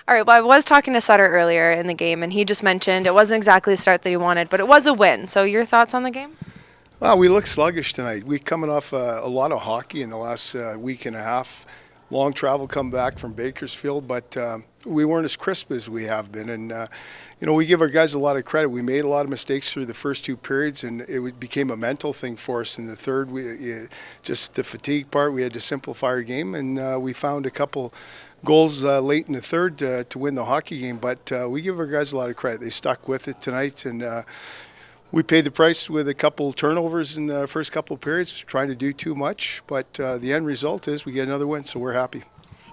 All right, well, I was talking to Sutter earlier in the game, and he just mentioned it wasn't exactly the start that he wanted, but it was a win. So, your thoughts on the game? Well, we look sluggish tonight. We're coming off a lot of hockey in the last week and a half. Long travel come back from Bakersfield, but we weren't as crisp as we have been. And, we give our guys a lot of credit. We made a lot of mistakes through the first two periods, and became a mental thing for us in the third. Just the fatigue part, we had to simplify our game, and we found a couple goals late in the third to win the hockey game. But we give our guys a lot of credit. They stuck with it tonight, and we paid the price with a couple turnovers in the first couple of periods, trying to do too much. But the end result is we get another win, so we're happy.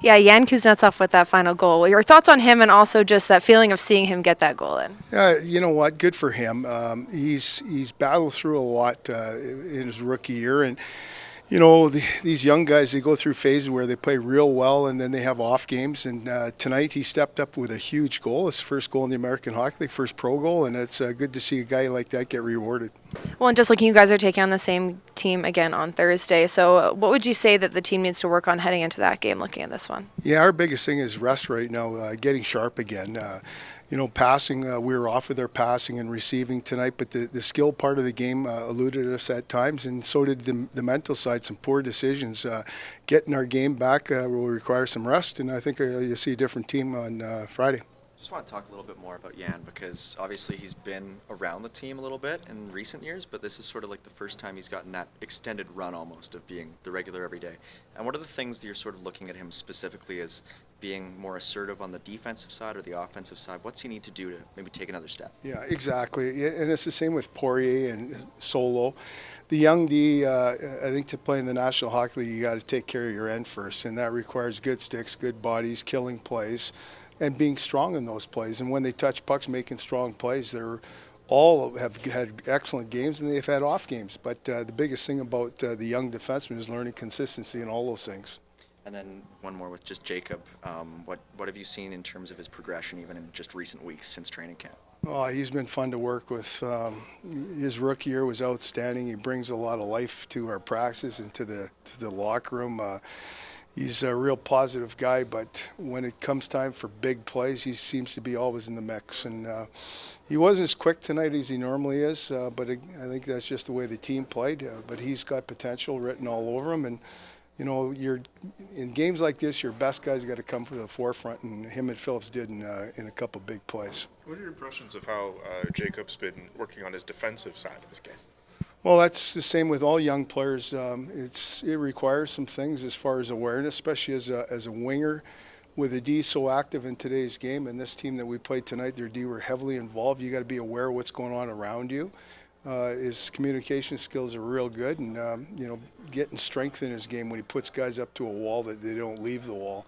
Yeah, Jan Kuznetsov with that final goal. Your thoughts on him and also just that feeling of seeing him get that goal in? Yeah, you know what? Good for him. He's battled through a lot in his rookie year, and these young guys, they go through phases where they play real well and then they have off games. And tonight he stepped up with a huge goal, his first goal in the American Hockey League, first pro goal, and it's good to see a guy like that get rewarded. Well, and just looking, you guys are taking on the same team again on Thursday. So, what would you say that the team needs to work on heading into that game, looking at this one? Yeah, our biggest thing is rest right now, getting sharp again. Passing, we were off with our passing and receiving tonight, but the skill part of the game eluded us at times, and so did the mental side, some poor decisions. Getting our game back will require some rest, and I think you'll see a different team on Friday. Just want to talk a little bit more about Jan because obviously he's been around the team a little bit in recent years, but this is sort of like the first time he's gotten that extended run almost of being the regular every day. And what are the things that you're sort of looking at him specifically as being more assertive on the defensive side or the offensive side? What's he need to do to maybe take another step? Yeah, exactly. Yeah, and it's the same with Poirier and Solo. The young D, I think to play in the National Hockey League, you got to take care of your end first, and that requires good sticks, good bodies, killing plays, and being strong in those plays. And when they touch pucks, making strong plays, they're all have had excellent games, and they've had off games. But the biggest thing about the young defenseman is learning consistency in all those things. And then one more with just Jacob. What have you seen in terms of his progression even in just recent weeks since training camp? Oh, he's been fun to work with. His rookie year was outstanding. He brings a lot of life to our practices and to the locker room. He's a real positive guy, but when it comes time for big plays, he seems to be always in the mix. And he wasn't as quick tonight as he normally is, but I think that's just the way the team played. But he's got potential written all over him. And, you're in games like this, your best guys got to come to the forefront, and him and Phillips did in a couple big plays. What are your impressions of how Jacob's been working on his defensive side of his game? Well, that's the same with all young players. It requires some things as far as awareness, especially as a winger. With a D so active in today's game, and this team that we played tonight, their D were heavily involved. You got to be aware of what's going on around you. His communication skills are real good, and getting strength in his game when he puts guys up to a wall that they don't leave the wall.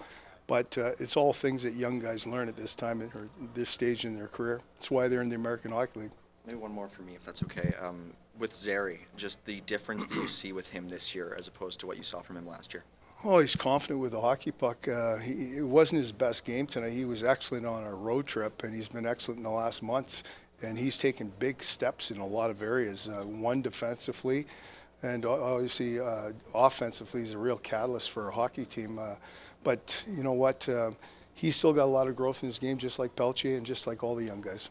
But it's all things that young guys learn at this time or this stage in their career. That's why they're in the American Hockey League. Maybe one more for me, if that's okay. With Zary, just the difference that you see with him this year as opposed to what you saw from him last year. Oh, he's confident with the hockey puck. It wasn't his best game tonight. He was excellent on our road trip, and he's been excellent in the last month. And he's taken big steps in a lot of areas. One, defensively, and obviously offensively, he's a real catalyst for a hockey team. But you know what? He's still got a lot of growth in his game, just like Pelche and just like all the young guys.